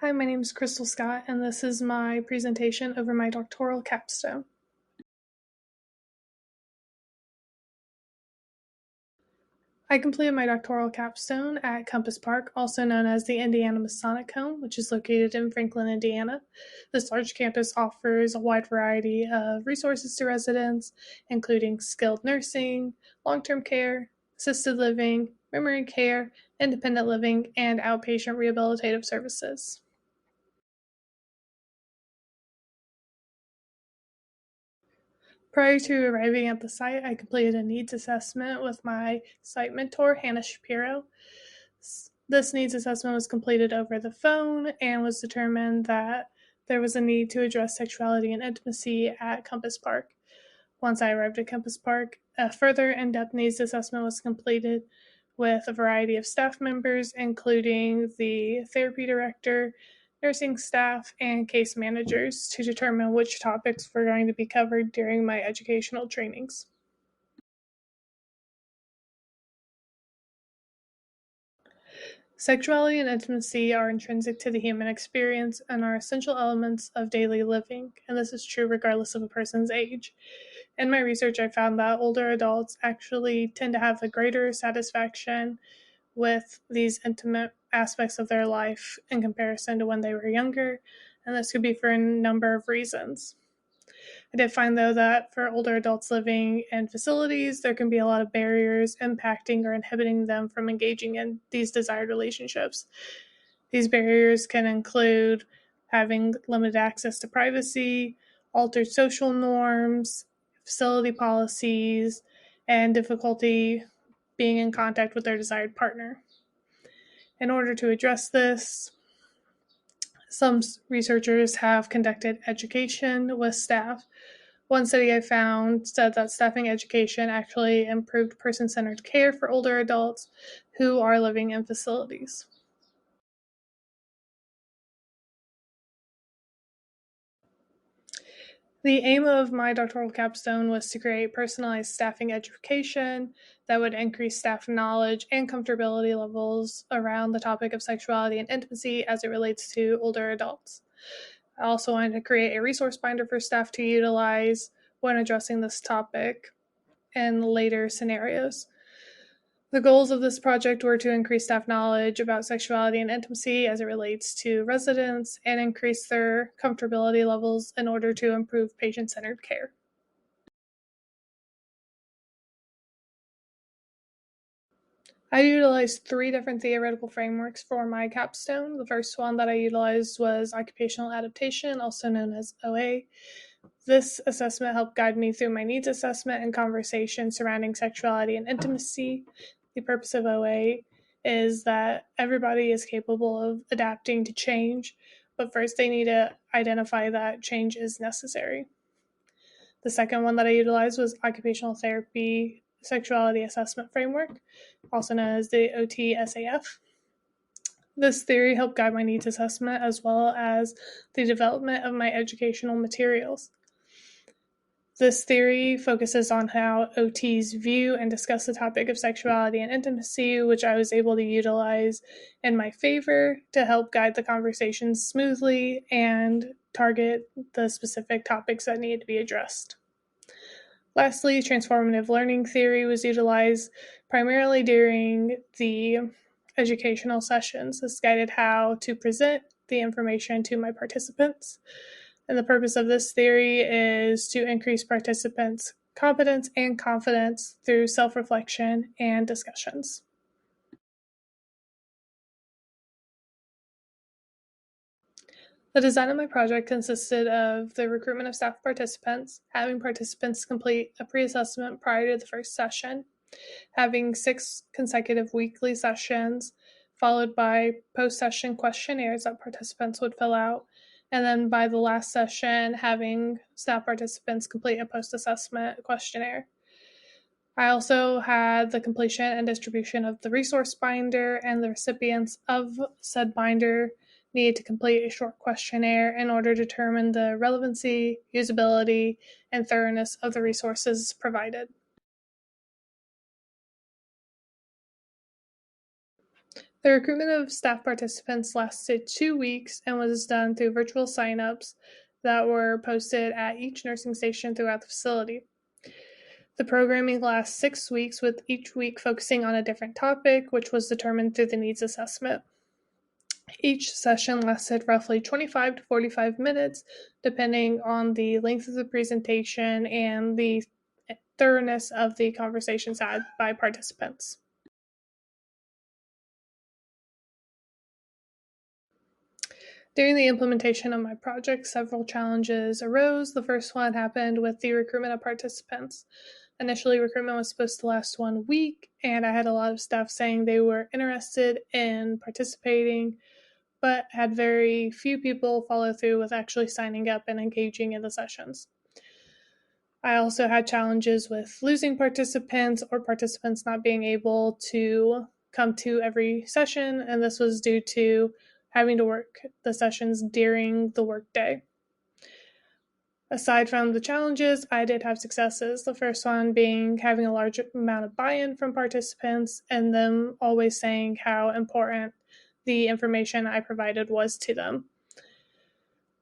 Hi, my name is Crystal Scott, and this is my presentation over my doctoral capstone. I completed my doctoral capstone at Compass Park, also known as the Indiana Masonic Home, which is located in Franklin, Indiana. This large campus offers a wide variety of resources to residents, including skilled nursing, long-term care, assisted living, memory care, independent living, and outpatient rehabilitative services. Prior to arriving at the site, I completed a needs assessment with my site mentor, Hannah Shapiro. This needs assessment was completed over the phone and was determined that there was a need to address sexuality and intimacy at Compass Park. Once I arrived at Compass Park, a further in-depth needs assessment was completed with a variety of staff members, including the therapy director, nursing staff, and case managers to determine which topics were going to be covered during my educational trainings. Sexuality and intimacy are intrinsic to the human experience and are essential elements of daily living, and this is true regardless of a person's age. In my research, I found that older adults actually tend to have a greater satisfaction with these intimate aspects of their life in comparison to when they were younger, and this could be for a number of reasons. I did find, though, that for older adults living in facilities, there can be a lot of barriers impacting or inhibiting them from engaging in these desired relationships. These barriers can include having limited access to privacy, altered social norms, facility policies, and difficulty being in contact with their desired partner. In order to address this, some researchers have conducted education with staff. One study I found said that staffing education actually improved person-centered care for older adults who are living in facilities. The aim of my doctoral capstone was to create personalized staffing education that would increase staff knowledge and comfortability levels around the topic of sexuality and intimacy as it relates to older adults. I also wanted to create a resource binder for staff to utilize when addressing this topic in later scenarios. The goals of this project were to increase staff knowledge about sexuality and intimacy as it relates to residents and increase their comfortability levels in order to improve patient-centered care. I utilized three different theoretical frameworks for my capstone. The first one that I utilized was occupational adaptation, also known as OA. This assessment helped guide me through my needs assessment and conversation surrounding sexuality and intimacy. The purpose of OA is that everybody is capable of adapting to change, but first they need to identify that change is necessary. The second one that I utilized was occupational therapy sexuality assessment framework, also known as the OTSAF. This theory helped guide my needs assessment as well as the development of my educational materials. This theory focuses on how OTs view and discuss the topic of sexuality and intimacy, which I was able to utilize in my favor to help guide the conversation smoothly and target the specific topics that need to be addressed. Lastly, transformative learning theory was utilized primarily during the educational sessions. This guided how to present the information to my participants. And the purpose of this theory is to increase participants' competence and confidence through self-reflection and discussions. The design of my project consisted of the recruitment of staff participants, having participants complete a pre-assessment prior to the first session, having 6 consecutive weekly sessions, followed by post-session questionnaires that participants would fill out, and then by the last session, having staff participants complete a post-assessment questionnaire. I also had the completion and distribution of the resource binder, and the recipients of said binder needed to complete a short questionnaire in order to determine the relevancy, usability, and thoroughness of the resources provided. The recruitment of staff participants lasted 2 weeks and was done through virtual sign-ups that were posted at each nursing station throughout the facility. The programming lasts 6 weeks, with each week focusing on a different topic, which was determined through the needs assessment. Each session lasted roughly 25 to 45 minutes, depending on the length of the presentation and the thoroughness of the conversations had by participants. During the implementation of my project, several challenges arose. The first one happened with the recruitment of participants. Initially, recruitment was supposed to last 1 week, and I had a lot of staff saying they were interested in participating, but had very few people follow through with actually signing up and engaging in the sessions. I also had challenges with losing participants or participants not being able to come to every session, and this was due to having to work the sessions during the workday. Aside from the challenges, I did have successes. The first one being having a large amount of buy-in from participants and them always saying how important the information I provided was to them.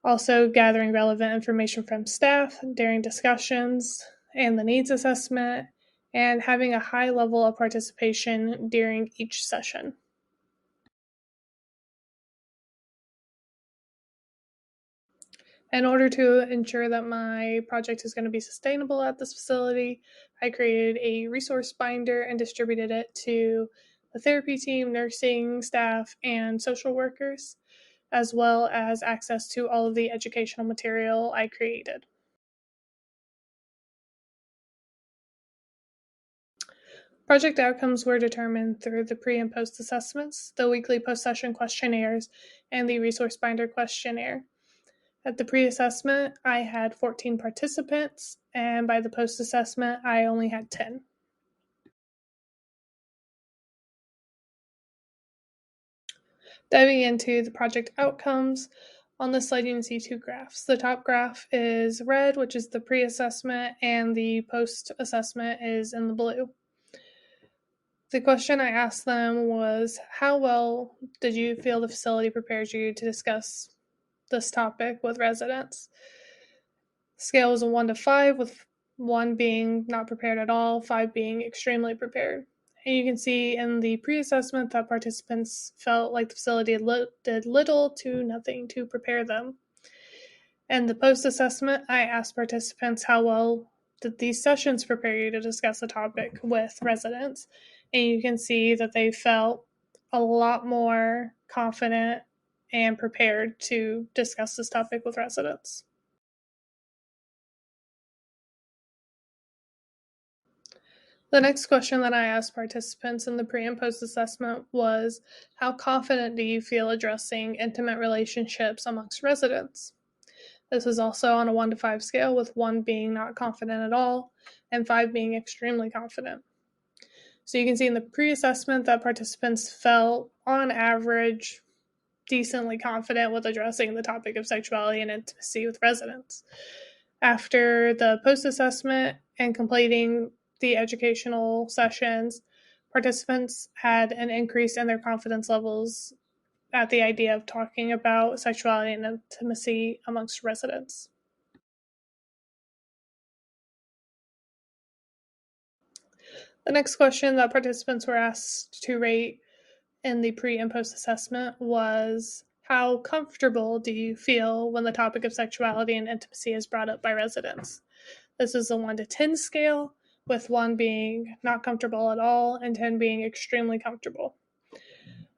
Also, gathering relevant information from staff during discussions and the needs assessment, and having a high level of participation during each session. In order to ensure that my project is going to be sustainable at this facility, I created a resource binder and distributed it to the therapy team, nursing staff, and social workers, as well as access to all of the educational material I created. Project outcomes were determined through the pre and post assessments, the weekly post-session questionnaires, and the resource binder questionnaire. At the pre-assessment, I had 14 participants, and by the post-assessment, I only had 10. Diving into the project outcomes, on this slide you can see two graphs. The top graph is red, which is the pre-assessment, and the post-assessment is in the blue. The question I asked them was, how well did you feel the facility prepares you to discuss this topic with residents? The scale was a 1 to 5, with 1 being not prepared at all, 5 being extremely prepared. And you can see in the pre-assessment that participants felt like the facility did little to nothing to prepare them. In the post-assessment, I asked participants how well did these sessions prepare you to discuss the topic with residents. And you can see that they felt a lot more confident and prepared to discuss this topic with residents. The next question that I asked participants in the pre and post assessment was, how confident do you feel addressing intimate relationships amongst residents? This is also on a 1 to 5 scale, with 1 being not confident at all and 5 being extremely confident. So you can see in the pre-assessment that participants felt, on average, decently confident with addressing the topic of sexuality and intimacy with residents. After the post-assessment and completing the educational sessions, participants had an increase in their confidence levels at the idea of talking about sexuality and intimacy amongst residents. The next question that participants were asked to rate in the pre and post assessment was, how comfortable do you feel when the topic of sexuality and intimacy is brought up by residents? This is a 1 to 10 scale, with 1 being not comfortable at all and 10 being extremely comfortable.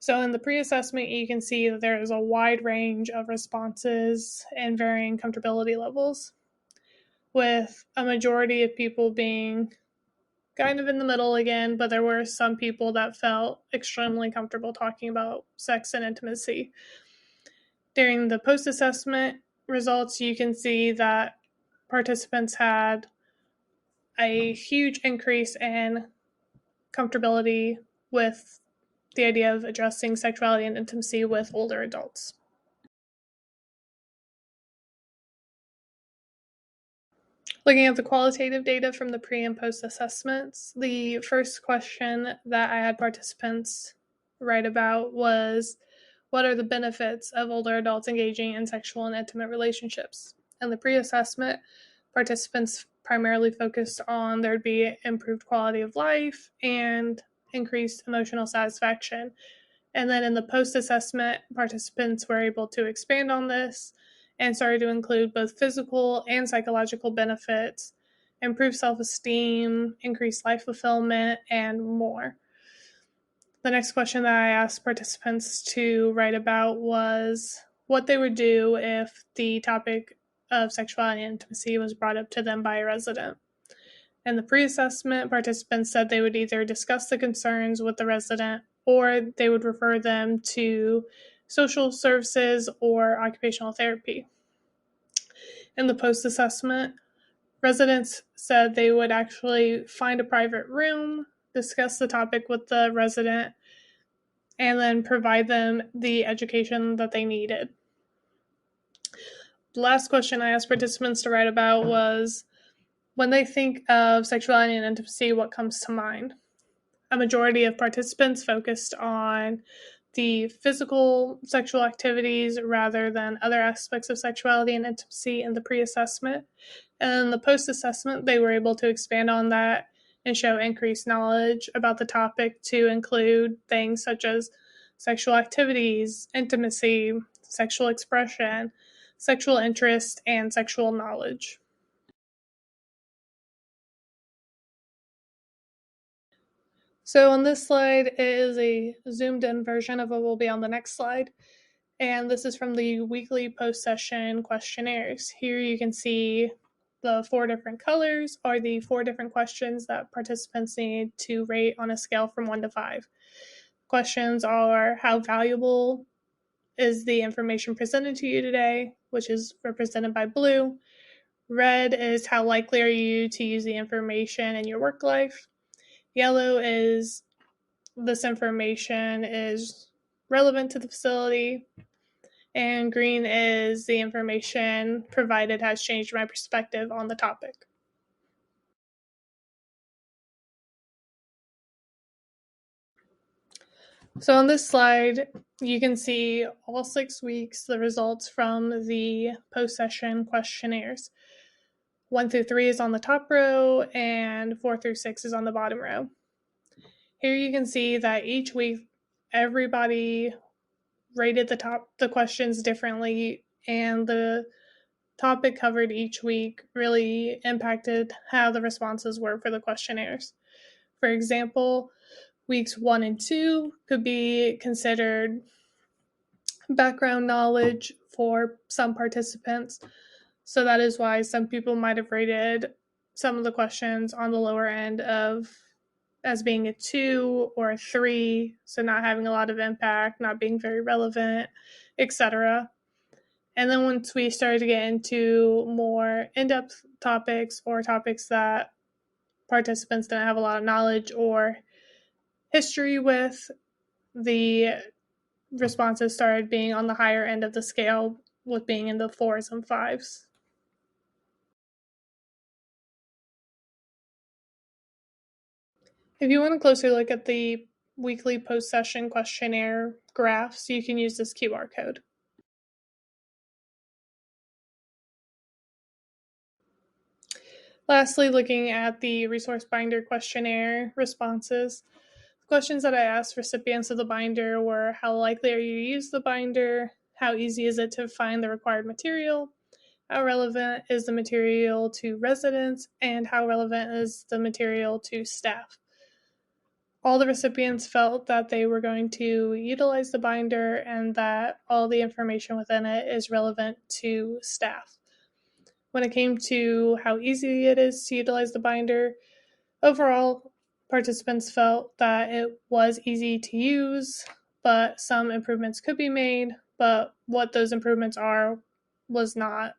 So in the pre-assessment, you can see that there is a wide range of responses and varying comfortability levels, with a majority of people being kind of in the middle again, but there were some people that felt extremely comfortable talking about sex and intimacy. During the post-assessment results, you can see that participants had a huge increase in comfortability with the idea of addressing sexuality and intimacy with older adults. Looking at the qualitative data from the pre and post assessments, the first question that I had participants write about was what are the benefits of older adults engaging in sexual and intimate relationships. In the pre-assessment, participants primarily focused on there'd be improved quality of life and increased emotional satisfaction. And then in the post-assessment, participants were able to expand on this and started to include both physical and psychological benefits, improved self-esteem, increased life fulfillment, and more. The next question that I asked participants to write about was what they would do if the topic of sexuality and intimacy was brought up to them by a resident. In the pre-assessment, participants said they would either discuss the concerns with the resident or they would refer them to social services or occupational therapy. In the post-assessment, residents said they would actually find a private room, discuss the topic with the resident, and then provide them the education that they needed. The last question I asked participants to write about was when they think of sexuality and intimacy, what comes to mind? A majority of participants focused on the physical sexual activities rather than other aspects of sexuality and intimacy in the pre-assessment. And in the post-assessment, they were able to expand on that and show increased knowledge about the topic to include things such as sexual activities, intimacy, sexual expression, sexual interest, and sexual knowledge. So on this slide is a zoomed in version of what will be on the next slide. And this is from the weekly post-session questionnaires. Here you can see the 4 different colors are the 4 different questions that participants need to rate on a scale from 1 to 5. Questions are how valuable is the information presented to you today, which is represented by blue. Red is how likely are you to use the information in your work life. Yellow is this information is relevant to the facility. And green is the information provided has changed my perspective on the topic. So on this slide, you can see all 6 weeks the results from the post-session questionnaires. 1 through 3 is on the top row and 4 through 6 is on the bottom row. Here you can see that each week everybody rated the questions differently, and the topic covered each week really impacted how the responses were for the questionnaires. For example, weeks 1 and 2 could be considered background knowledge for some participants. So that is why some people might have rated some of the questions on the lower end of as being a 2 or a 3, so not having a lot of impact, not being very relevant, etc. And then once we started to get into more in-depth topics or topics that participants didn't have a lot of knowledge or history with, the responses started being on the higher end of the scale, with being in the 4s and 5s. If you want a closer look at the weekly post-session questionnaire graphs, you can use this QR code. Lastly, looking at the resource binder questionnaire responses, the questions that I asked recipients of the binder were how likely are you to use the binder, how easy is it to find the required material, how relevant is the material to residents, and how relevant is the material to staff. All the recipients felt that they were going to utilize the binder and that all the information within it is relevant to staff. When it came to how easy it is to utilize the binder, overall, participants felt that it was easy to use, but some improvements could be made, but what those improvements are was not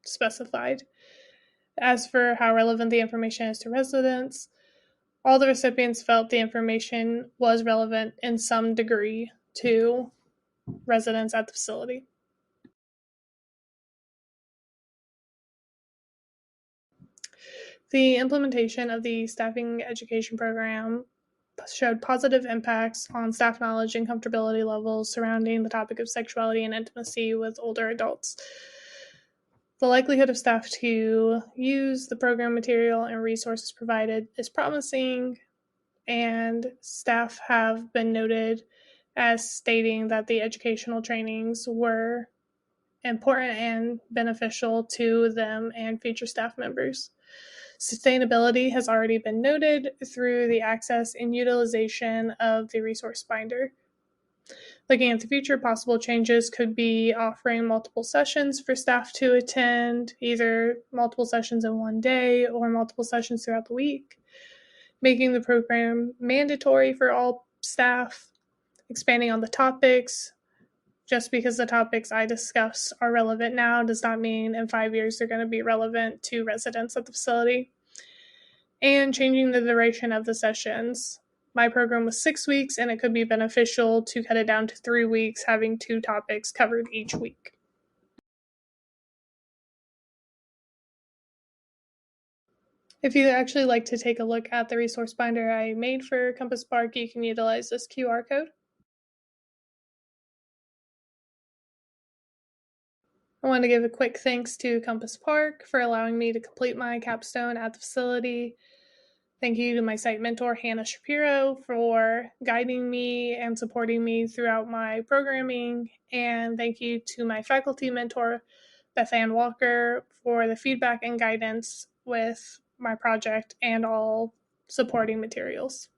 specified. As for how relevant the information is to residents, all the recipients felt the information was relevant in some degree to residents at the facility. The implementation of the staffing education program showed positive impacts on staff knowledge and comfortability levels surrounding the topic of sexuality and intimacy with older adults. The likelihood of staff to use the program material and resources provided is promising, and staff have been noted as stating that the educational trainings were important and beneficial to them and future staff members. Sustainability has already been noted through the access and utilization of the resource binder. Looking at the future, possible changes could be offering multiple sessions for staff to attend, either multiple sessions in one day or multiple sessions throughout the week, making the program mandatory for all staff, expanding on the topics. Just because the topics I discuss are relevant now does not mean in 5 years they're going to be relevant to residents at the facility. And changing the duration of the sessions. My program was 6 weeks, and it could be beneficial to cut it down to 3 weeks, having 2 topics covered each week. If you'd actually like to take a look at the resource binder I made for Compass Park, you can utilize this QR code. I want to give a quick thanks to Compass Park for allowing me to complete my capstone at the facility. Thank you to my site mentor, Hannah Shapiro, for guiding me and supporting me throughout my programming. And thank you to my faculty mentor, Beth Ann Walker, for the feedback and guidance with my project and all supporting materials.